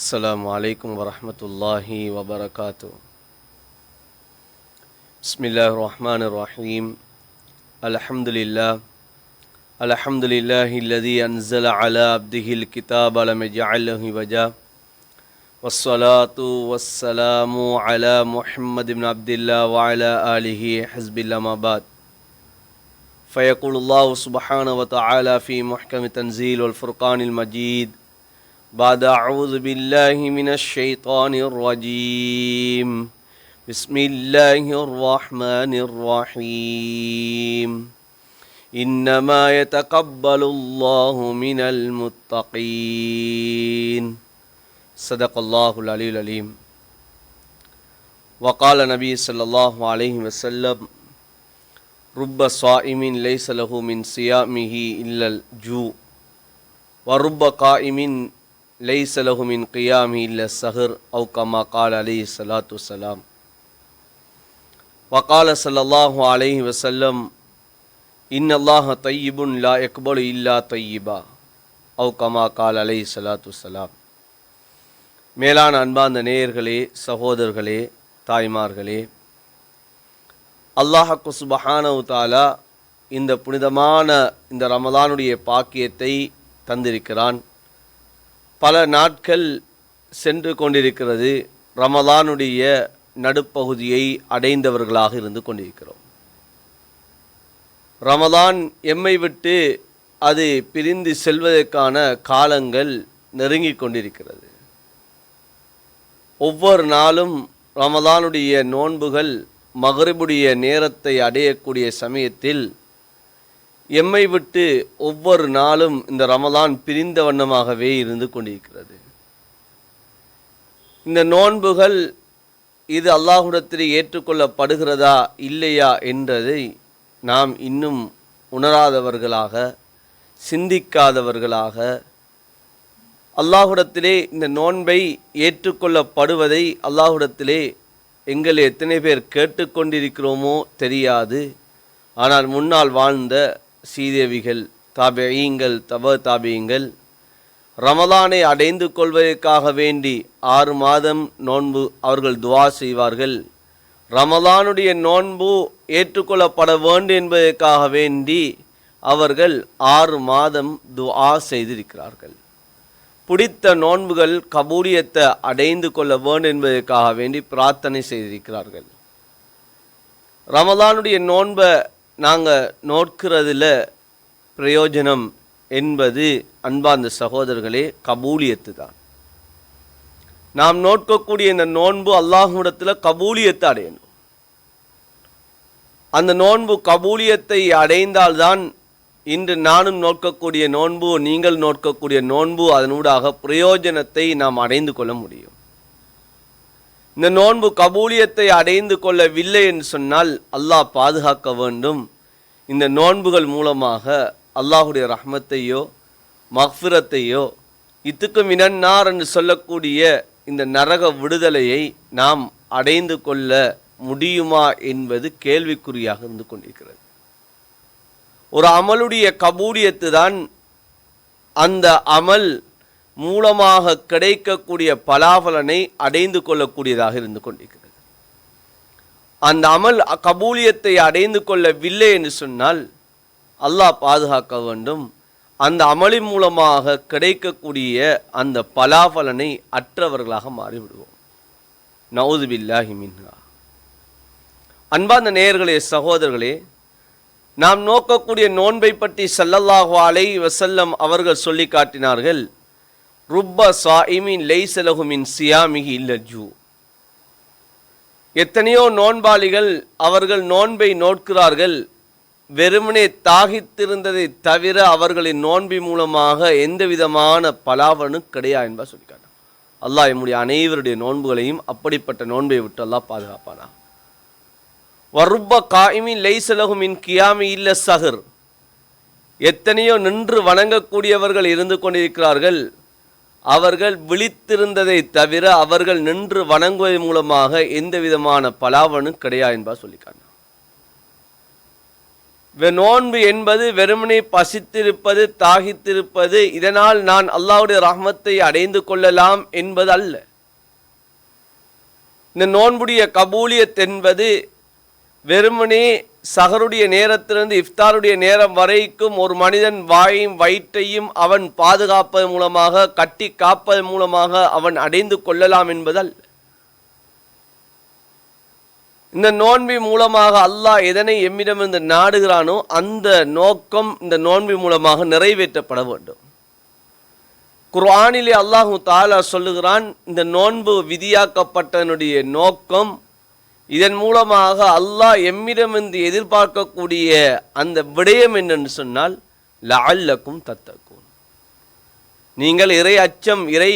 السلام عليكم ورحمة الله وبركاته. بسم الله الرحمن الرحيم. الحمد لله الذي أنزل على عبده الكتاب لم يجعل له عوجا والصلاة والسلام على محمد بن عبد الله وعلى آله حزب الله ما بعد. فيقول الله سبحانه وتعالى في محكم تنزيل والفرقان المجيد بعد أعوذ بالله من الشيطان الرجيم بسم الله الرحمن الرحيم إنما يتقبل الله من المتقين صدق الله العلي العليم. وقال النبي صلى الله عليه وسلم رب صائم ليس له من صيامه إلا الجوع ورب قائم ليس له من قيامه إلا السهر أو كما قال عليه الصلاة والسلام. وقال صلى الله عليه وسلم إن الله طيب لا يقبل إلا طيبا أو كما قال عليه الصلاة والسلام. மேலான அன்பார்ந்த நேயர்களே, சகோதரர்களே, தாய்மார்களே, அல்லாஹ் சுப்ஹானஹு தஆலா இந்த புனிதமான இந்த ரமலானுடைய பாக்கியத்தை தந்திருக்கிறான். பல நாட்கள் சென்று கொண்டிருக்கிறது. ரமலானுடைய நடுப்பகுதியை அடைந்தவர்களாக இருந்து கொண்டிருக்கிறோம். ரமலான் எம்மை விட்டு அது பிரிந்து செல்வதற்கான காலங்கள் நெருங்கி கொண்டிருக்கிறது. ஒவ்வொரு நாளும் ரமலானுடைய நோன்புகள் மக்ரிபுடைய நேரத்தை அடையக்கூடிய சமயத்தில் எம்மை விட்டு ஒவ்வொரு நாளும் இந்த ரமலான் பிரிந்த வண்ணமாகவே இருந்து கொண்டிருக்கிறது. இந்த நோன்புகள் இது அல்லாஹ்விடத்தில் ஏற்றுக்கொள்ளப்படுகிறதா இல்லையா என்றதை நாம் இன்னும் உணராதவர்களாக, சிந்திக்காதவர்களாக, அல்லாஹ்விடத்திலே இந்த நோன்பை ஏற்றுக்கொள்ளப்படுவதை அல்லாஹ்விடத்திலே எங்களை எத்தனை பேர் கேட்டுக்கொண்டிருக்கிறோமோ தெரியாது. ஆனால் முன்னால் வாழ்ந்த சீதேவிகள், தாபியீங்கள், தாபியீங்கள் ரமலானை அடைந்து கொள்வதற்காக வேண்டி 6 மாதம் நோன்பு அவர்கள் துவா செய்வார்கள். ரமலானுடைய நோன்பு ஏற்றுக்கொள்ளப்பட வேண்டும் என்பதற்காக வேண்டி அவர்கள் 6 மாதம் துவா செய்திருக்கிறார்கள். பிடித்த நோன்புகள் கபூலியத்தை அடைந்து கொள்ள வேண்டும் என்பதற்காக வேண்டி பிரார்த்தனை செய்திருக்கிறார்கள். ரமலானுடைய நோன்பை நாங்கள் நோட்கிறதுல பிரயோஜனம் என்பது அன்பார்ந்த சகோதரர்களே கபூலியத்து தான். நாம் நோட்கக்கூடிய இந்த நோன்பு அல்லாஹ்விடத்தில் கபூலியத்தை அடையணும். அந்த நோன்பு கபூலியத்தை அடைந்தால்தான் இன்று நானும் நோக்கக்கூடிய நோன்பு, நீங்கள் நோக்கக்கூடிய நோன்பு, அதனூடாக பிரயோஜனத்தை நாம் அடைந்து கொள்ள முடியும். இந்த நோன்பு கபூலியத்தை அடைந்து கொள்ளவில்லை என்று சொன்னால் அல்லாஹ் பாதுகாக்க வேண்டும். இந்த நோன்புகள் மூலமாக அல்லாஹுடைய ரஹ்மத்தையோ மக்ஃபிரத்தையோ இத்துக்கு மினன்னார் என்று சொல்லக்கூடிய இந்த நரக விடுதலையை நாம் அடைந்து கொள்ள முடியுமா என்பது கேள்விக்குறியாக இருந்து கொண்டிருக்கிறது. ஒரு அமலுடைய கபூலியத்து தான் அந்த அமல் மூலமாக கிடைக்கக்கூடிய பலாபலனை அடைந்து கொள்ளக்கூடியதாக இருந்து கொண்டிருக்கிறது. அந்த அமல் கபூலியத்தை அடைந்து கொள்ளவில்லை என்று சொன்னால் அல்லாஹ் பாதுகாக்க வேண்டும். அந்த அமலின் மூலமாக கிடைக்கக்கூடிய அந்த பலாபலனை அற்றவர்களாக மாறிவிடுவோம். நவுது பில்லாஹி மின்ஹா. அன்பார்ந்த நேயர்களே, சகோதரர்களே, நாம் நோக்கக்கூடிய நோன்பை பற்றி ஸல்லல்லாஹு அலைஹி வஸல்லம் அவர்கள் சொல்லி காட்டினார்கள். ருப்ப சாயிமின் லைஸ லஹு மின் சியாமிஹி இல்லல் ஜூ. எத்தனையோ நோன்பாளிகள் அவர்கள் நோன்பை நோட்கிறார்கள், வெறுமனே தாகித்திருந்ததை தவிர அவர்களின் நோன்பி மூலமாக எந்த விதமான பலாபலனும் கிடையாது என்பா சொல்லிக்காட்டான். அல்லாஹ் நம்முடைய அனைவருடைய நோன்புகளையும் அப்படிப்பட்ட நோன்பை விட்டு அல்லாஹ் பாதுகாப்பானா. வருப்ப காயிமின் லைஸ லஹு மின் கியாமி இல்ல சஹர். எத்தனையோ நின்று வணங்கக்கூடியவர்கள் இருந்து கொண்டிருக்கிறார்கள், அவர்கள் விழித்திருந்ததை தவிர அவர்கள் நின்று வணங்குவதன் மூலமாக எந்த விதமான பலாபலனும் கிடையாது என்பா சொல்லிக்காட்டான். நோன்பு என்பது வெறுமனே பசித்திருப்பது, தாகித்திருப்பது, இதனால் நான் அல்லாஹ்வுடைய ரஹ்மத்தை அடைந்து கொள்ளலாம் என்பது அல்ல. இந்த நோன்புடைய கபூலியத் என்பது வெறுமனே சஹருடைய நேரத்திலிருந்து இஃப்தாருடைய நேரம் வரைக்கும் ஒரு மனிதன் வாயையும் வயிற்றையும் அவன் பாதுகாப்பதன் மூலமாக, கட்டி காப்பதன் மூலமாக அவன் அடைந்து கொள்ளலாம் என்பதல்ல. இந்த நோன்பி மூலமாக அல்லாஹ் எதனை எம்மிடமிருந்து நாடுகிறானோ அந்த நோக்கம் இந்த நோன்பி மூலமாக நிறைவேற்றப்பட வேண்டும். குர்ஆனிலே அல்லாஹு தஆலா சொல்லுகிறான், இந்த நோன்பு விதியாக்கப்பட்டதனுடைய நோக்கம், இதன் மூலமாக அல்லாஹ் எம்மிடமிருந்து எதிர்பார்க்கக்கூடிய அந்த விடயம் என்னென்று சொன்னால், லஅல்லக்கும் தத்தக்கூன், நீங்கள் இறை அச்சம், இறை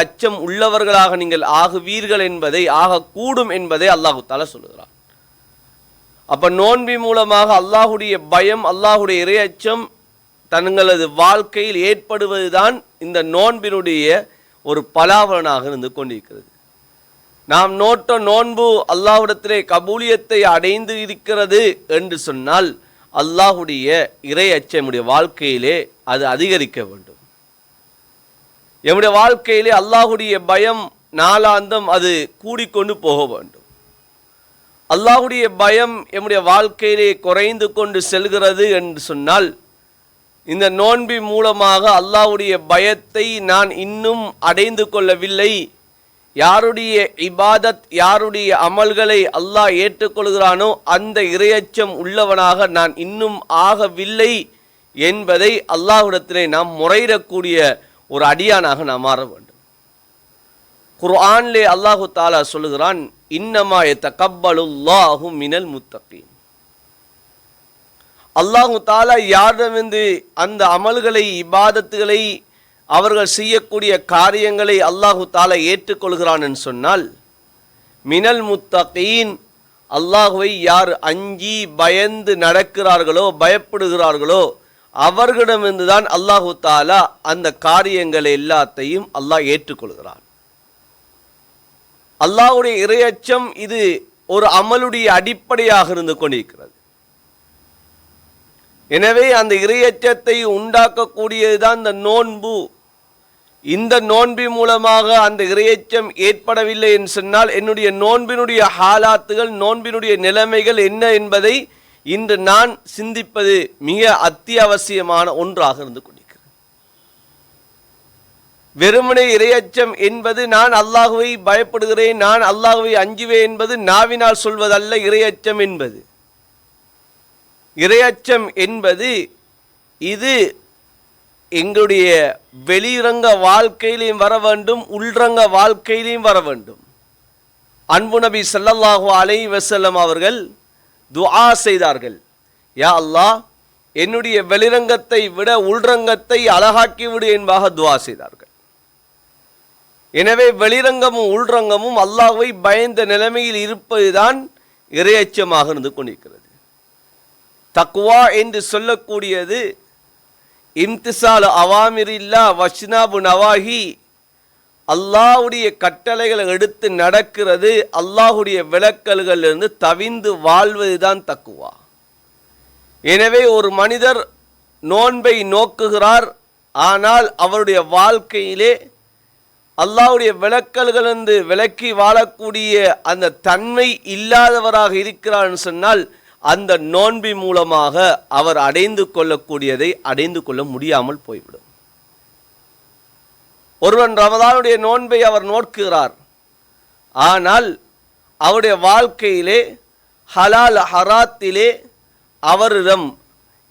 அச்சம் உள்ளவர்களாக நீங்கள் ஆகுவீர்கள் என்பதை, ஆகக்கூடும் என்பதை அல்லாஹு தஆலா சொல்லுகிறான். அப்ப நோன்பி மூலமாக அல்லாஹுடைய பயம், அல்லாஹுடைய இறை அச்சம் தங்களது வாழ்க்கையில் ஏற்படுவதுதான் இந்த நோன்பினுடைய ஒரு பலாபலனாக இருந்து கொண்டிருக்கிறது. நாம் நோட்ட நோன்பு அல்லாஹ்விடத்திலே கபூலியத்தை அடைந்து இருக்கிறது என்று சொன்னால் அல்லாஹுடைய இறை அச்சம் நம்முடைய வாழ்க்கையிலே அது அதிகரிக்க வேண்டும். எம்முடைய வாழ்க்கையிலே அல்லாஹுடைய பயம் நாளாந்தம் அது கூடிக்கொண்டு போக வேண்டும். அல்லாஹுடைய பயம் எம்முடைய வாழ்க்கையிலே குறைந்து கொண்டு செல்கிறது என்று சொன்னால், இந்த நோன்பி மூலமாக அல்லாஹுடைய பயத்தை நான் இன்னும் அடைந்து கொள்ளவில்லை, யாருடைய இபாதத், யாருடைய அமல்களை அல்லாஹ் ஏற்றுக்கொள்கிறானோ அந்த இறையச்சம் உள்ளவனாக நான் இன்னும் ஆகவில்லை என்பதை அல்லாஹ்விடத்திலே நாம் முறையிடக்கூடிய ஒரு அடியானாக நாம் மாற வேண்டும். குர்ஆனிலே அல்லாஹு தஆலா சொல்லுகிறான், இன்னமா யதகப்பலுல்லாஹு மினல் முத்தகீன். அல்லாஹு தஆலா யாரிடமிருந்து அந்த அமல்களை, இபாதத்துகளை, அவர்கள் செய்யக்கூடிய காரியங்களை அல்லாஹு தஆலா ஏற்றுக்கொள்கிறான் என்று சொன்னால், மினல் முத்தகீன், அல்லாஹுவை யார் அஞ்சி பயந்து நடக்கிறார்களோ, பயப்படுகிறார்களோ அவர்களிடமிருந்து தான் அல்லாஹு தஆலா அந்த காரியங்கள் எல்லாத்தையும் அல்லாஹ் ஏற்றுக்கொள்கிறான். அல்லாஹ்வுடைய இறையச்சம் இது ஒரு அமலுடைய அடிப்படையாக இருந்து கொண்டிருக்கிறது. எனவே அந்த இறையச்சத்தை உண்டாக்கக்கூடியதுதான் இந்த நோன்பு. இந்த நோன்பி மூலமாக அந்த இறையச்சம் ஏற்படவில்லை என்று சொன்னால் என்னுடைய நோன்பினுடைய ஹாலாத்துகள், நோன்பினுடைய நிலைமைகள் என்ன என்பதை இன்று நான் சிந்திப்பது மிக அத்தியாவசியமான ஒன்றாக இருந்து கொண்டிருக்கிறது. வெறுமனே இறையச்சம் என்பது நான் அல்லாஹுவை பயப்படுகிறேன், நான் அல்லாஹுவை அஞ்சுவேன் என்பது நாவினால் சொல்வதல்ல. இறையச்சம் என்பது, இறையச்சம் என்பது இது எங்களுடைய வெளிரங்க வாழ்க்கையிலையும் வர வேண்டும், உள்ரங்க வாழ்க்கையிலையும் வர வேண்டும். அன்பு நபி ஸல்லல்லாஹு அலைஹி வஸல்லம் அவர்கள் துஆ செய்தார்கள், யா அல்லாஹ் என்னுடைய வெளிரங்கத்தை விட உள்ரங்கத்தை அழகாக்கி விடு என்பதாக துஆ செய்தார்கள். எனவே வெளிரங்கமும் உள்ரங்கமும் அல்லாஹ்வை பயந்த நிலைமையில் இருப்பதுதான் இறையச்சமாக இருந்து கொண்டிருக்கிறது. தக்வா என்று சொல்லக்கூடியது இம்திசால் அவாமிரில்லா வஷ்னாபு நவாஹி, அல்லாஹ்வுடைய கட்டளைகளை எடுத்து நடக்கிறது, அல்லாஹ்வுடைய விலக்கல்களிலிருந்து தவிந்து வாழ்வதுதான் தக்குவா. எனவே ஒரு மனிதர் நோன்பை நோக்குகிறார், ஆனால் அவருடைய வாழ்க்கையிலே அல்லாஹ்வுடைய விலக்கல்களிலிருந்து விலக்கி வாழக்கூடிய அந்த தன்மை இல்லாதவராக இருக்கிறார் சொன்னால் அந்த நோன்பி மூலமாக அவர் அடைந்து கொள்ளக்கூடியதை அடைந்து கொள்ள முடியாமல் போய்விடும். ஒருவன் ரமதானுடைய நோன்பை அவர் நோக்குகிறார், ஆனால் அவருடைய வாழ்க்கையிலே ஹலால் ஹராத்திலே அவரிடம்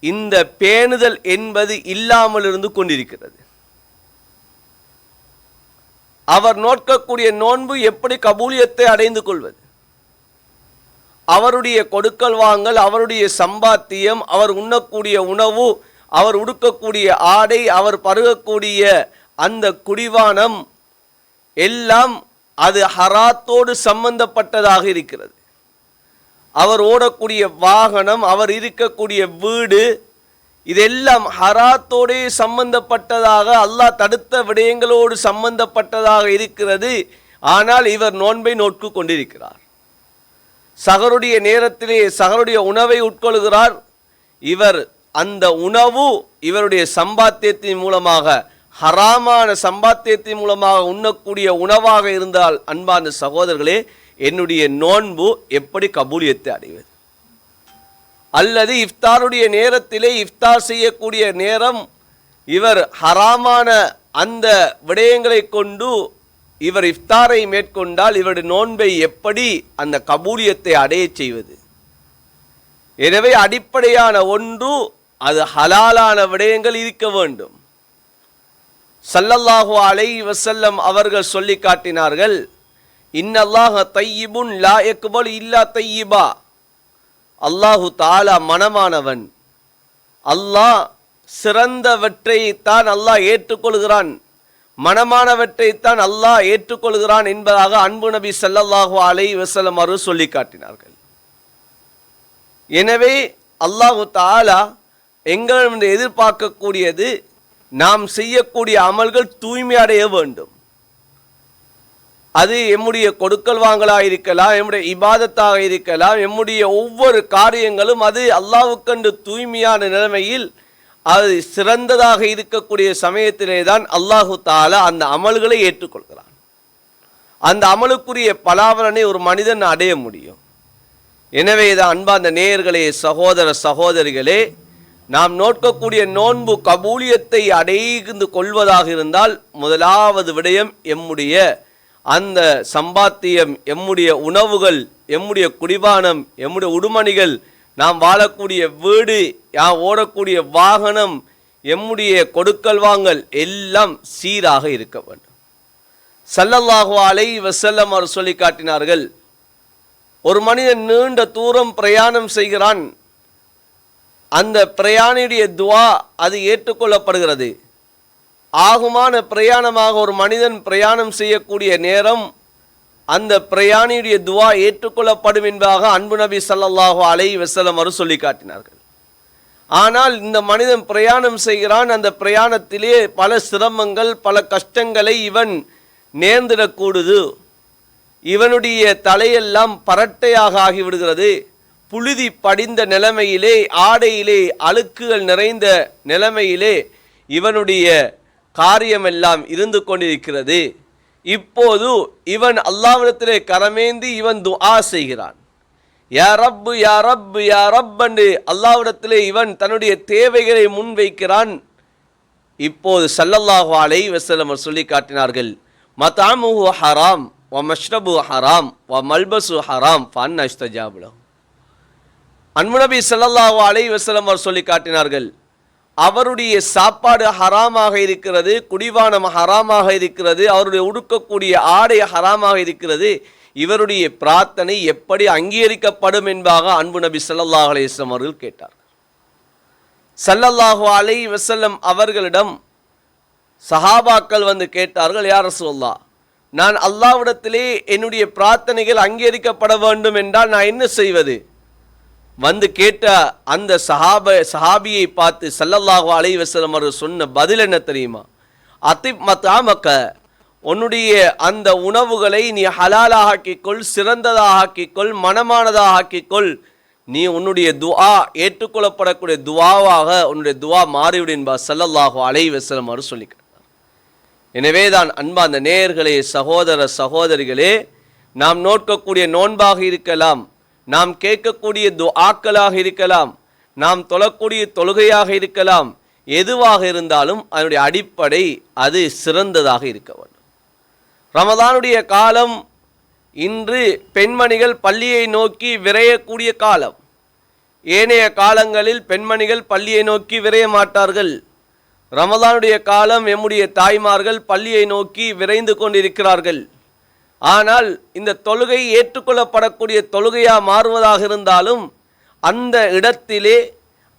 இந்த பேணுதல் என்பது இல்லாமல் இருந்து கொண்டிருக்கிறது. அவர் நோக்கக்கூடிய நோன்பு எப்படி கபூலியத்தை அடைந்து கொள்வது? அவருடைய கொடுக்கல் வாங்கல், அவருடைய சம்பாத்தியம், அவர் உண்ணக்கூடிய உணவு, அவர் உடுக்கக்கூடிய ஆடை, அவர் பருகக்கூடிய அந்த குடிவானம் எல்லாம் அது ஹராத்தோடு சம்பந்தப்பட்டதாக இருக்கிறது. அவர் ஓடக்கூடிய வாகனம், அவர் இருக்கக்கூடிய வீடு, இதெல்லாம் ஹராத்தோடே சம்பந்தப்பட்டதாக, அல்லாஹ் தடுத்த விடயங்களோடு சம்பந்தப்பட்டதாக இருக்கிறது. ஆனால் இவர் நோன்பை நோக்கு கொண்டிருக்கிறார். சகருடைய நேரத்திலே சகருடைய உணவை உட்கொள்கிறார். இவர் அந்த உணவு இவருடைய சம்பாத்தியத்தின் மூலமாக, ஹராமான சம்பாத்தியத்தின் மூலமாக உண்ணக்கூடிய உணவாக இருந்தால், அன்பான சகோதரர்களே, என்னுடைய நோன்பு எப்படி கபூலியத்தை அடைவது? அல்லது இஃப்தாருடைய நேரத்திலே இஃப்தார் செய்யக்கூடிய நேரம் இவர் ஹராமான அந்த விடயங்களை கொண்டு இவர் இஃப்தாரை மேற்கொண்டால் இவருடைய நோன்பை எப்படி அந்த கபூலியத்தை அடைய செய்வது? எனவே அடிப்படையான ஒன்று, அது ஹலாலான விடயங்கள் இருக்க வேண்டும். ஸல்லல்லாஹு அலைஹி வஸல்லம் அவர்கள் சொல்லி காட்டினார்கள், இன்னல்லாஹ தய்யிபுன் லா யக்பலு இல்லா தய்யிபா. அல்லாஹு தஆலா மனமானவன். அல்லாஹ் சிறந்தவற்றைத்தான் அல்லாஹ் ஏற்றுக்கொள்கிறான், மனமானவற்றைத்தான் அல்லாஹ் ஏற்றுக்கொள்கிறான் என்பதாக அன்பு நபி ஸல்லல்லாஹு அலைஹி வஸல்லம் அவர்கள் சொல்லி காட்டினார்கள். எனவே அல்லாஹு தஆலா எங்களிடம் எதிர்பார்க்கக்கூடியது, நாம் செய்யக்கூடிய அமல்கள் தூய்மை அடைய வேண்டும். அது எம்முடைய கொடுக்கல் வாங்கலாக இருக்கலாம், எம்முடைய இபாதத்தாக இருக்கலாம், எம்முடைய ஒவ்வொரு காரியங்களும் அது அல்லாஹ்வுக்கென்று தூய்மையான நிலைமையில் அது சிறந்ததாக இருக்கக்கூடிய சமயத்திலே தான் அல்லாஹு தஆலா அந்த அமல்களை ஏற்றுக்கொள்கிறான். அந்த அமலுக்குரிய பலாபலனை ஒரு மனிதன் அடைய முடியும். எனவே தான் அன்பார்ந்த நேயர்களே, சகோதர சகோதரிகளே, நாம் நோக்கக்கூடிய நோன்பு கபூலியத்தை அடைந்து கொள்வதாக இருந்தால் முதலாவது விடயம் எம்முடைய அந்த சம்பாத்தியம், எம்முடைய உணவுகள், எம்முடைய குடிபானம், எம்முடைய உடுமணிகள், நாம் வாழக்கூடிய வீடு, ஓடக்கூடிய வாகனம், எம்முடைய கொடுக்கல் வாங்கல் எல்லாம் சீராக இருக்க வேண்டும். ஸல்லல்லாஹு அலைஹி வஸல்லம் அவர் சொல்லி காட்டினார்கள், ஒரு மனிதன் நீண்ட தூரம் பிரயாணம் செய்கிறான், அந்த பிரயாணியுடைய துஆ அது ஏற்றுக்கொள்ளப்படுகிறது. ஆகுமான பிரயாணமாக ஒரு மனிதன் பிரயாணம் செய்யக்கூடிய நேரம் அந்த பிரயாணியுடைய துஆ ஏற்றுக்கொள்ளப்படும் என்பதாக அன்பு நபி ஸல்லல்லாஹு அலைஹி வஸல்லம் அவர்கள் சொல்லி காட்டினார்கள். ஆனால் இந்த மனிதன் பிரயாணம் செய்கிறான், அந்த பிரயாணத்திலே பல சிரமங்கள், பல கஷ்டங்களை இவன் நேர்ந்திடக்கூடுது. இவனுடைய தலையெல்லாம் பரட்டையாக ஆகிவிடுகிறது. புழுதி படிந்த நிலைமையிலே, ஆடையிலே அழுக்குகள் நிறைந்த நிலைமையிலே இவனுடைய காரியமெல்லாம் இருந்து கொண்டிருக்கிறது. இப்போது இவன் அல்லாஹ்விடத்திலே கரமேந்தி இவன் துஆ செய்கிறான். யா ரப்பு யா ரப்பு யா ரப் என்று அல்லாஹ்விடத்திலே இவன் தன்னுடைய தேவைகளை முன்வைக்கிறான். இப்போது ஸல்லல்லாஹு அலைஹி வஸல்லம் சொல்லி காட்டினார்கள், மத்அமுஹு ஹராம் வ மஷ்ரபு ஹராம் வ மல்பசு ஹராம் ஃபஅன்ன யுஸ்தஜாபு லஹு. அன்பு நபி ஸல்லல்லாஹு அலைஹி வஸல்லம் சொல்லி காட்டினார்கள், அவருடைய சாப்பாடு ஹராமாக இருக்கிறது, குடிபானம் ஹராமாக இருக்கிறது, அவருடைய உடுக்கக்கூடிய ஆடை ஹராமாக இருக்கிறது, இவருடைய பிரார்த்தனை எப்படி அங்கீகரிக்கப்படும் என்பதாக அன்பு நபி ஸல்லல்லாஹு அலைஹி வஸல்லம் அவர்கள் கேட்டார். ஸல்லல்லாஹு அலைஹி வஸல்லம் அவர்களிடம் சஹாபாக்கள் வந்து கேட்டார்கள், யா ரசூலல்லாஹ், நான் அல்லாஹ்விடத்திலே என்னுடைய பிரார்த்தனைகள் அங்கீகரிக்கப்பட வேண்டும் என்றால் நான் என்ன செய்வது? வந்து கேட்ட அந்த சஹாபியை பார்த்து ஸல்லல்லாஹு அலைஹி வஸல்லம் அவர்கள் சொன்ன பதில் என்ன தெரியுமா? அதிப் மத்அமக, உன்னுடைய அந்த உணவுகளை நீ ஹலாலாக ஆக்கிக்கொள், சிறந்ததாக ஆக்கிக்கொள், மனமானதாக ஆக்கிக்கொள். நீ உன்னுடைய துஆ ஏற்றுக்கொள்ளப்படக்கூடிய துஆவாக உன்னுடைய துஆ மாறிவிடு என்பார் ஸல்லல்லாஹு அலைஹி வஸல்லம் அவர்கள் சொல்லிக்கிறார். எனவே தான் அன்பார்ந்த நேயர்களே, சகோதர சகோதரிகளே, நாம் நோக்கக்கூடிய நோன்பாக இருக்கலாம், நாம் கேட்கக்கூடிய துஆக்களாக இருக்கலாம், நாம் தொழக்கூடிய தொழுகையாக இருக்கலாம், எதுவாக இருந்தாலும் அதனுடைய அடிப்படை அது சிறந்ததாக இருக்க வேண்டும். ரமதானுடைய காலம் இன்று பெண்மணிகள் பள்ளியை நோக்கி விரையக்கூடிய காலம். ஏனைய காலங்களில் பெண்மணிகள் பள்ளியை நோக்கி விரைய மாட்டார்கள். ரமதானுடைய காலம் எம்முடைய தாய்மார்கள் பள்ளியை நோக்கி விரைந்து கொண்டிருக்கிறார்கள். ஆனால் இந்த தொழுகை ஏற்றுக்கொள்ளப்படக்கூடிய தொழுகையாக மாறுவதாக இருந்தாலும் அந்த இடத்திலே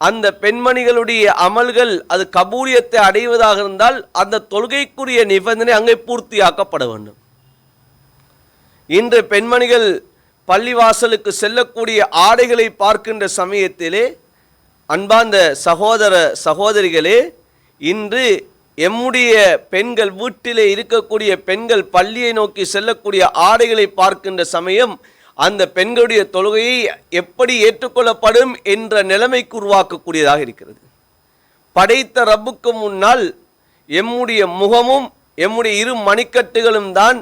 அந்த பெண்மணிகளுடைய அமல்கள் அது கபூலியத்தை அடைவதாக இருந்தால் அந்த தொழுகைக்குரிய நிபந்தனை அங்கே பூர்த்தியாக்கப்பட வேண்டும். இன்று பெண்மணிகள் பள்ளிவாசலுக்கு செல்லக்கூடிய ஆடைகளை பார்க்கின்ற சமயத்திலே அன்பார்ந்த சகோதர சகோதரிகளே, இன்று எம்முடைய பெண்கள், வீட்டிலே இருக்கக்கூடிய பெண்கள் பள்ளியை நோக்கி செல்லக்கூடிய ஆடைகளை பார்க்கின்ற சமயம் அந்த பெண்களுடைய தொழுகையை எப்படி ஏற்றுக்கொள்ளப்படும் என்ற நிலைமைக்கு உருவாக்கக்கூடியதாக இருக்கிறது. படைத்த ரப்புக்கு முன்னால் எம்முடைய முகமும் எம்முடைய இரு மணிக்கட்டுகளும் தான்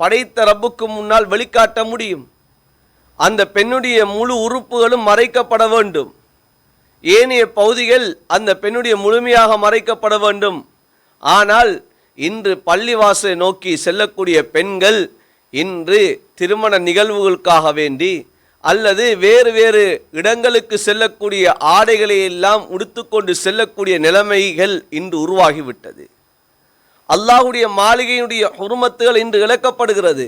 படைத்த ரப்புக்கு முன்னால் வெளிக்காட்ட முடியும். அந்த பெண்ணுடைய முழு உறுப்புகளும் மறைக்கப்பட வேண்டும். ஏனைய பகுதிகள் அந்த பெண்ணுடைய முழுமையாக மறைக்கப்பட வேண்டும். ஆனால் இன்று பள்ளிவாசலை நோக்கி செல்லக்கூடிய பெண்கள் இன்று திருமண நிகழ்வுகளுக்காக வேண்டி அல்லது வேறு வேறு இடங்களுக்கு செல்லக்கூடிய ஆடைகளை எல்லாம் உடுத்துக்கொண்டு செல்லக்கூடிய நிலைமைகள் இன்று உருவாகிவிட்டது. அல்லாஹுடைய மாளிகையினுடைய ஹுர்மத்துகள் இன்று இழக்கப்படுகிறது.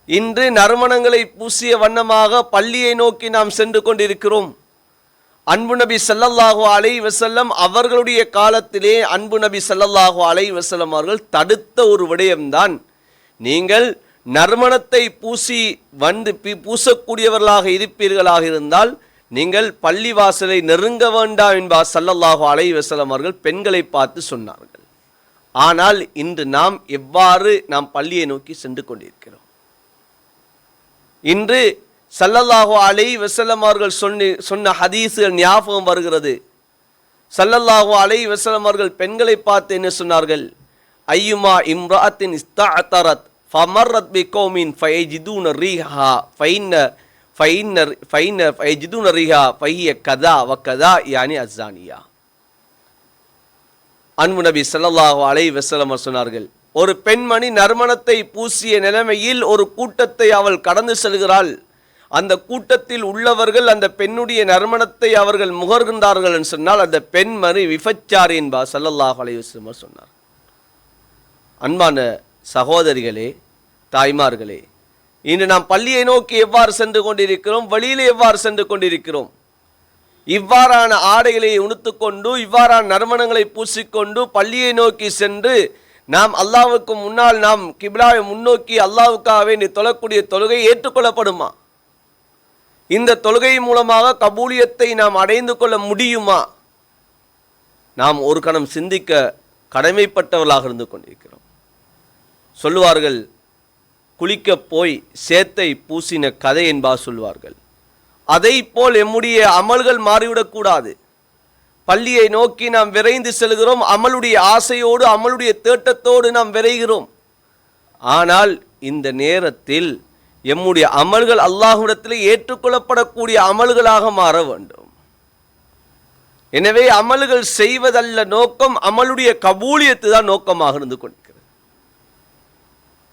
இன்று நறுமணங்களை பூசிய வண்ணமாக பள்ளியை நோக்கி நாம் சென்று கொண்டிருக்கிறோம். அன்பு நபி ஸல்லல்லாஹு அலைஹி வஸல்லம் அவர்களுடைய காலத்திலே அன்பு நபி ஸல்லல்லாஹு அலைஹி வஸல்லம் அவர்கள் தடுத்த ஒரு விடயம்தான், நீங்கள் நறுமணத்தை பூசி வந்து பூசக்கூடியவர்களாக இருப்பீர்களாக இருந்தால் நீங்கள் பள்ளிவாசலை நெருங்க வேண்டாம் என்பார் ஸல்லல்லாஹு அலைஹி வஸல்லம் அவர்கள் பெண்களை பார்த்து சொன்னார்கள். ஆனால் இன்று நாம் எவ்வாறு நாம் பள்ளியை நோக்கி சென்று கொண்டிருக்கிறோம்? இன்று ஸல்லல்லாஹு அலைஹி வஸல்லம் அவர்கள் சொன்ன ஹதீஸுகள் ஞாபகம் வருகிறது. ஸல்லல்லாஹு அலைஹி வஸல்லம் அவர்கள் பெண்களை பார்த்து என்ன சொன்னார்கள்? ஐயுமா இம்ராத்தின் இஸ்தஅதரத் ஃபமர்ரத் பிகௌமின் ஃபயஜிதுன ரீஹா ஃபயஜிதுன ரீஹா ஃபஹிய கதா வகதா யானி அஸ்ஸானியா. அன்பு நபி ஸல்லல்லாஹு அலைஹி வஸல்லம் சொன்னார்கள், ஒரு பெண்மணி நறுமணத்தை பூசிய நிலைமையில் ஒரு கூட்டத்தை அவள் கடந்து செல்கிறாள். அந்த கூட்டத்தில் உள்ளவர்கள் அந்த பெண்ணுடைய நறுமணத்தை அவர்கள் முகர்கின்றார்கள் என்று சொன்னால் அந்த பெண்மணி விபச்சாரி என்பார் ஸல்லல்லாஹு அலைஹி வஸல்லம் சொன்னார். அன்பான சகோதரிகளே, தாய்மார்களே, இன்று நாம் பள்ளியை நோக்கி எவ்வாறு சென்று கொண்டிருக்கிறோம்? வழியிலே எவ்வாறு சென்று கொண்டிருக்கிறோம்? இவ்வாறான ஆடைகளை உடுத்துக்கொண்டு இவ்வாறான நறுமணங்களை பூசிக்கொண்டு பள்ளியை நோக்கி சென்று நாம் அல்லாஹ்வுக்கு முன்னால் நாம் கிப்லாவை முன்னோக்கி அல்லாஹ்வுக்காக வேண்டி தொழக்கூடிய தொழுகை ஏற்றுக்கொள்ளப்படுமா? இந்த தொழுகை மூலமாக கபூலியத்தை நாம் அடைந்து கொள்ள முடியுமா? நாம் ஒரு கணம் சிந்திக்க கடமைப்பட்டவர்களாக இருந்து கொண்டிருக்கிறோம். சொல்லுவார்கள், குளிக்க போய் சேத்தை பூசின கதை என்பார் சொல்வார்கள். அதை போல் எம்முடைய அமல்கள் மாறிவிடக்கூடாது. பள்ளியை நோக்கி நாம் விரைந்து செல்கிறோம், அமலுடைய ஆசையோடு அமலுடைய தேட்டத்தோடு நாம் விரைகிறோம். ஆனால் இந்த நேரத்தில் எம்முடைய அமல்கள் அல்லாஹ்விடத்தில் ஏற்றுக்கொள்ளப்படக்கூடிய அமல்களாக மாற வேண்டும். எனவே அமல்கள் செய்வதல்ல நோக்கம், அமலுடைய கபூலியத்து தான் நோக்கமாக இருந்து கொண்டிருக்கிறது.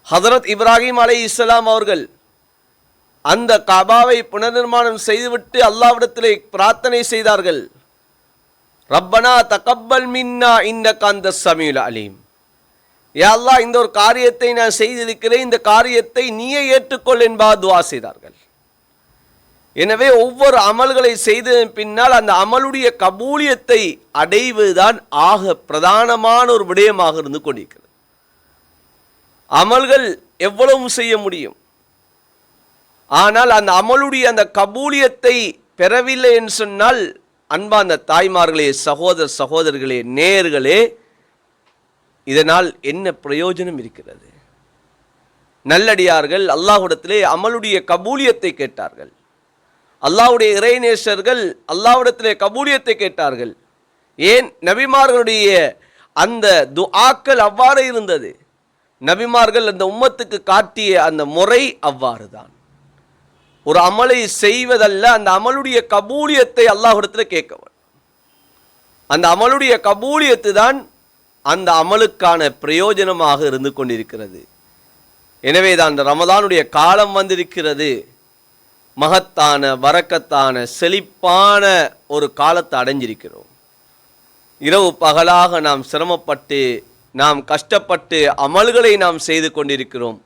ஹதரத் இப்ராஹிம் அலைஹிஸ்ஸலாம் அவர்கள் அந்த கபாவை புனர்நிர்மாணம் செய்துவிட்டு அல்லாஹ்விடத்திலே பிரார்த்தனை செய்தார்கள். ரப்பனா தகப்பல் மின்னா இன்னக அந்தஸ் ஸமீஉல் அலீம். யா அல்லாஹ், இந்த ஒரு காரியத்தை நான் செய்திருக்கிறேன், இந்த காரியத்தை நீயே ஏற்றுக்கொள் என்பார் துஆ செய்தார்கள். எனவே ஒவ்வொரு அமல்களை செய்ததன் பின்னால் அந்த அமலுடைய கபூலியத்தை அடைவதுதான் ஆக பிரதானமான ஒரு விடயமாக இருந்து கொண்டிருக்கிறது. அமல்கள் எவ்வளவு செய்ய முடியும், ஆனால் அந்த அமலுடைய அந்த கபூலியத்தை பெறவில்லை என்று சொன்னால், அன்பான தாய்மார்களே, சகோதரர்களே, நேயர்களே, இதனால் என்ன பிரயோஜனம் இருக்கிறது? நல்லடியார்கள் அல்லாஹ்விடத்திலே அமலுடைய கபூலியத்தை கேட்டார்கள். அல்லாஹ்வுடைய இறைநேசர்கள் அல்லாஹ்விடத்திலே கபூலியத்தை கேட்டார்கள். ஏன்? நபிமார்களுடைய அந்த துஆக்கள் அவ்வாறு இருந்தது. நபிமார்கள் அந்த உம்மத்துக்கு காட்டிய அந்த முறை அவ்வாறு தான். ஒரு அமலை செய்வதல்ல, அந்த அமலுடைய கபூலியத்தை அல்லாஹ்விடத்தில் கேட்க வேண்டும். அந்த அமலுடைய கபூலியத்து தான் அந்த அமலுக்கான பிரயோஜனமாக இருந்து கொண்டிருக்கிறது. எனவே தான் அந்த ரமதானுடைய காலம் வந்திருக்கிறது. மகத்தான வரக்கத்தான செழிப்பான ஒரு காலத்தை அடைஞ்சிருக்கிறோம். இரவு பகலாக நாம் சிரமப்பட்டு நாம் கஷ்டப்பட்டு அமல்களை நாம் செய்து கொண்டிருக்கிறோம்.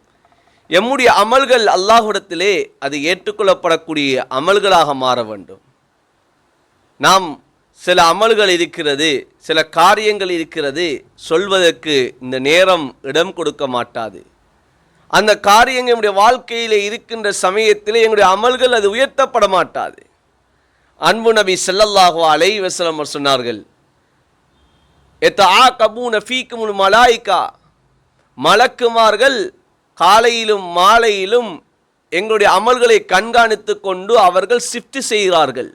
எம்முடைய அமல்கள் அல்லாஹ்விடத்திலே அது ஏற்றுக்கொள்ளப்படக்கூடிய அமல்களாக மாற வேண்டும். நாம் சில அமல்கள் இருக்கிறது, சில காரியங்கள் இருக்கிறது, சொல்வதற்கு இந்த நேரம் இடம் கொடுக்க மாட்டாது. அந்த காரியங்கள் எங்களுடைய வாழ்க்கையில் இருக்கின்ற சமயத்தில் எங்களுடைய அமல்கள் அது உயர்த்தப்பட மாட்டாது. அன்பு நபி ஸல்லல்லாஹு அலைஹி வஸல்லம் சொன்னார்கள், எத்தஆகபூன ஃபீக்குமுல் மலாயிகா, மலக்குமார்கள் காலையிலும் மாலையிலும் எங்களுடைய அமல்களை கண்காணித்து கொண்டு அவர்கள் ஷிஃப்ட் செய்கிறார்கள்.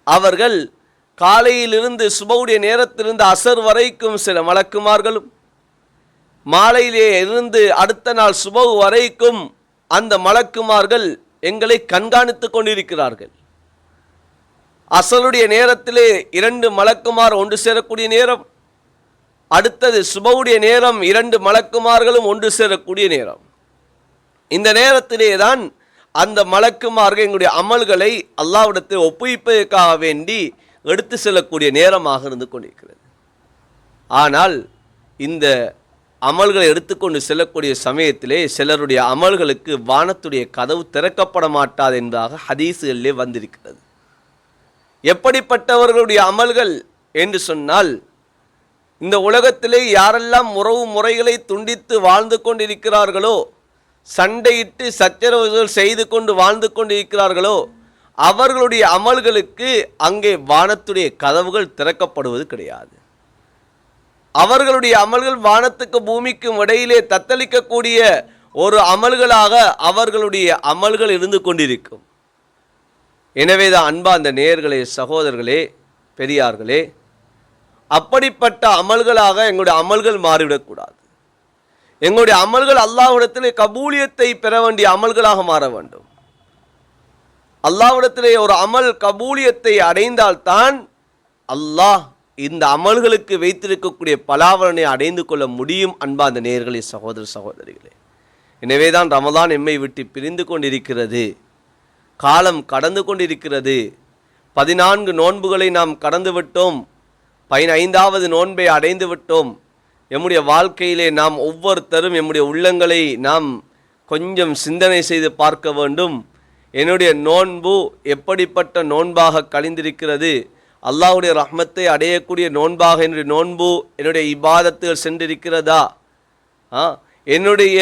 அவர்கள் காலையிலிருந்து சுபவுடைய நேரத்திலிருந்து அசர் வரைக்கும் சில மலக்குமார்களும், மாலையிலே இருந்து அடுத்த நாள் சுபவு வரைக்கும் அந்த மலக்குமார்கள் எங்களை கண்காணித்து கொண்டிருக்கிறார்கள். அசருடைய நேரத்திலே 2 மலக்குமார் ஒன்று சேரக்கூடிய நேரம், அடுத்தது சுபவுடைய நேரம் 2 மலக்குமார்களும் ஒன்று சேரக்கூடிய நேரம். இந்த நேரத்திலே தான் அந்த மலக்குமார்கள் எங்களுடைய அமல்களை அல்லாஹ்விடத்தில் ஒப்புவிப்பதற்காக வேண்டி எடுத்து செல்லக்கூடிய நேரமாக இருந்து கொண்டிருக்கிறது. ஆனால் இந்த அமல்களை எடுத்துக்கொண்டு செல்லக்கூடிய சமயத்திலே சிலருடைய அமல்களுக்கு வானத்துடைய கதவு திறக்கப்பட மாட்டாது என்பதாக ஹதீஸுகளிலே வந்திருக்கிறது. எப்படிப்பட்டவர்களுடைய அமல்கள் என்று சொன்னால், இந்த உலகத்திலே யாரெல்லாம் உறவு முறைகளை துண்டித்து வாழ்ந்து கொண்டிருக்கிறார்களோ, சண்டையிட்டு சச்சரவுகள் செய்து கொண்டு வாழ்ந்து கொண்டிருக்கிறார்களோ, அவர்களுடைய அமல்களுக்கு அங்கே வானத்துடைய கதவுகள் திறக்கப்படுவது கிடையாது. அவர்களுடைய அமல்கள் வானத்துக்கு பூமிக்கும் இடையிலே தத்தளிக்கக்கூடிய ஒரு அமல்களாக அவர்களுடைய அமல்கள் இருந்து கொண்டிருக்கும். எனவேதான் அன்பா அந்த நேயர்களே, சகோதரர்களே, பெரியார்களே, அப்படிப்பட்ட அமல்களாக எங்களுடைய அமல்கள் மாறிவிடக்கூடாது. எங்களுடைய அமல்கள் அல்லாஹ்விடத்திலே கபூலியத்தை பெற வேண்டிய அமல்களாக மாற வேண்டும். அல்லாஹ்விடத்திலே ஒரு அமல் கபூலியத்தை அடைந்தால்தான் அல்லாஹ் இந்த அமல்களுக்கு வைத்திருக்கக்கூடிய பலாவலனை அடைந்து கொள்ள முடியும். அன்பா அந்த நேயர்களே, சகோதர சகோதரிகளே, எனவேதான் ரமலான் எம்மை விட்டு பிரிந்து கொண்டிருக்கிறது. காலம் கடந்து கொண்டிருக்கிறது. 14 நோன்புகளை நாம் கடந்து விட்டோம். 15வது நோன்பை அடைந்து விட்டோம். எம்முடைய வாழ்க்கையிலே நாம் ஒவ்வொருத்தரும் எம்முடைய உள்ளங்களை நாம் கொஞ்சம் சிந்தனை செய்து பார்க்க வேண்டும். என்னுடைய நோன்பு எப்படிப்பட்ட நோன்பாக கழிந்திருக்கிறது? அல்லாஹ்வுடைய ரஹ்மத்தை அடையக்கூடிய நோன்பாக என்னுடைய நோன்பு, என்னுடைய இபாதத்துகள் சென்றிருக்கிறதா? என்னுடைய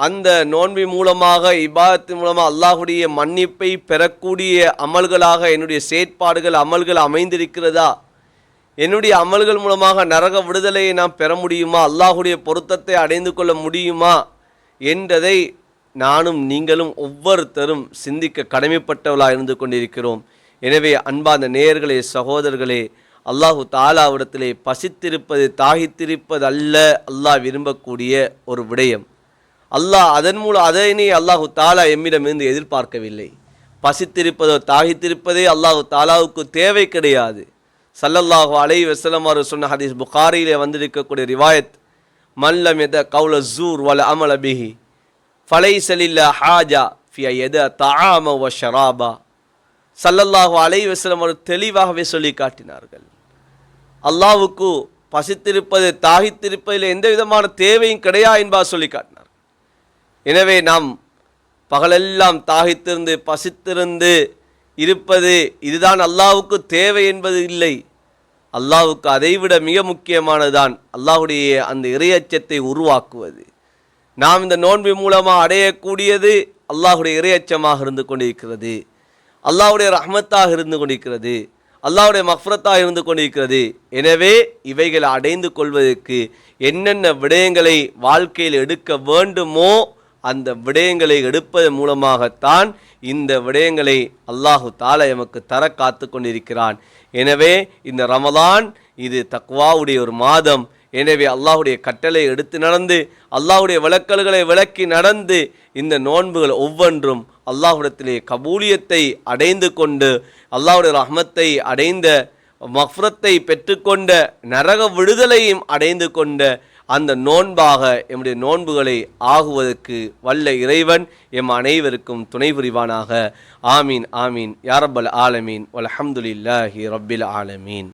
அந்த நோன்பின் மூலமாக, இபாதத்தின் மூலமாக அல்லாஹ்வுடைய மன்னிப்பை பெறக்கூடிய அமல்களாக என்னுடைய செயற்பாடுகள் அமல்கள் அமைந்திருக்கிறதா? என்னுடைய அமல்கள் மூலமாக நரக விடுதலையை நாம் பெற முடியுமா? அல்லாஹ்வுடைய பொருத்தத்தை அடைந்து கொள்ள முடியுமா என்றதை நானும் நீங்களும் ஒவ்வொருத்தரும் சிந்திக்க கடமைப்பட்டவர்களாக இருந்து கொண்டிருக்கிறோம். எனவே அன்பான நேயர்களே, சகோதரர்களே, அல்லாஹு தாலாவிடத்திலே பசித்திருப்பது தாகித்திருப்பது அல்ல அல்லாஹ் விரும்பக்கூடிய ஒரு விடயம். அல்லாஹ் அதன் மூலம் அதனை அல்லாஹு தாலா எம்மிடமிருந்து எதிர்பார்க்கவில்லை. பசித்திருப்பதோ தாகித்திருப்பதே அல்லாஹு தாலாவுக்கு தேவை கிடையாது. ஸல்லல்லாஹு அலைஹி வஸல்லம் அவர் சொன்ன ஹதீஸ் புகாரியிலே வந்திருக்கக்கூடிய ரிவாயத், மல்லம் எத கௌல ஜூர் வல அமல பிஹி ஃபலைஸ லில்லாஹி ஹாஜா ஃபி யத தஆம வ ஷராபா. ஸல்லல்லாஹு அலைஹி வஸல்லம் அவர் தெளிவாகவே சொல்லி காட்டினார்கள், அல்லாஹ்வுக்கு பசித்திருப்பது தாகித்திருப்பதில் எந்த விதமான தேவையும் கிடையாது என்பா சொல்லி காட்டினார். எனவே நாம் பகலெல்லாம் தாகித்திருந்து பசித்திருந்து இருப்பது இதுதான் அல்லாஹ்வுக்கு தேவை என்பது இல்லை. அல்லாஹ்வுக்கு அதைவிட மிக முக்கியமானதுதான் அல்லாஹ்வுடைய அந்த இறையச்சத்தை உருவாக்குவது. நாம் இந்த நோன்பின் மூலமாக அடையக்கூடியது அல்லாஹ்வுடைய இறையச்சமாக இருந்து கொண்டிருக்கிறது, அல்லாஹ்வுடைய ரஹ்மத்தாக இருந்து கொண்டிருக்கிறது, அல்லாஹ்வுடைய மக்ஃபிரத்தாக இருந்து கொண்டிருக்கிறது. எனவே இவைகளை அடைந்து கொள்வதற்கு என்னென்ன விடயங்களை வாழ்க்கையில் எடுக்க வேண்டுமோ அந்த விடயங்களை எடுப்பதன் மூலமாகத்தான் இந்த விடயங்களை அல்லாஹு தாலா எமக்கு தர காத்து கொண்டிருக்கிறான். எனவே இந்த ரமலான் இது தக்வாவுடைய ஒரு மாதம். எனவே அல்லாஹுடைய கட்டளை எடுத்து நடந்து, அல்லாஹுடைய விளக்கல்களை விளக்கி நடந்து, இந்த நோன்புகள் ஒவ்வொன்றும் அல்லாஹ்விடத்திலே கபூலியத்தை அடைந்து கொண்டு, அல்லாஹுடைய ரஹ்மத்தை அடைந்த, மஃப்ரத்தை பெற்றுக்கொண்ட, நரக விடுதலையும் அடைந்து கொண்ட அந்த நோன்பாக எம்முடைய நோன்புகளை ஆகுவதற்கு வல்ல இறைவன் எம் அனைவருக்கும் துணை புரிவானாக. ஆமீன் ஆமீன் யா ரப்பல் ஆலமீன் வல்ஹம்துலில்லாஹி ரப்பில் ஆலமீன்.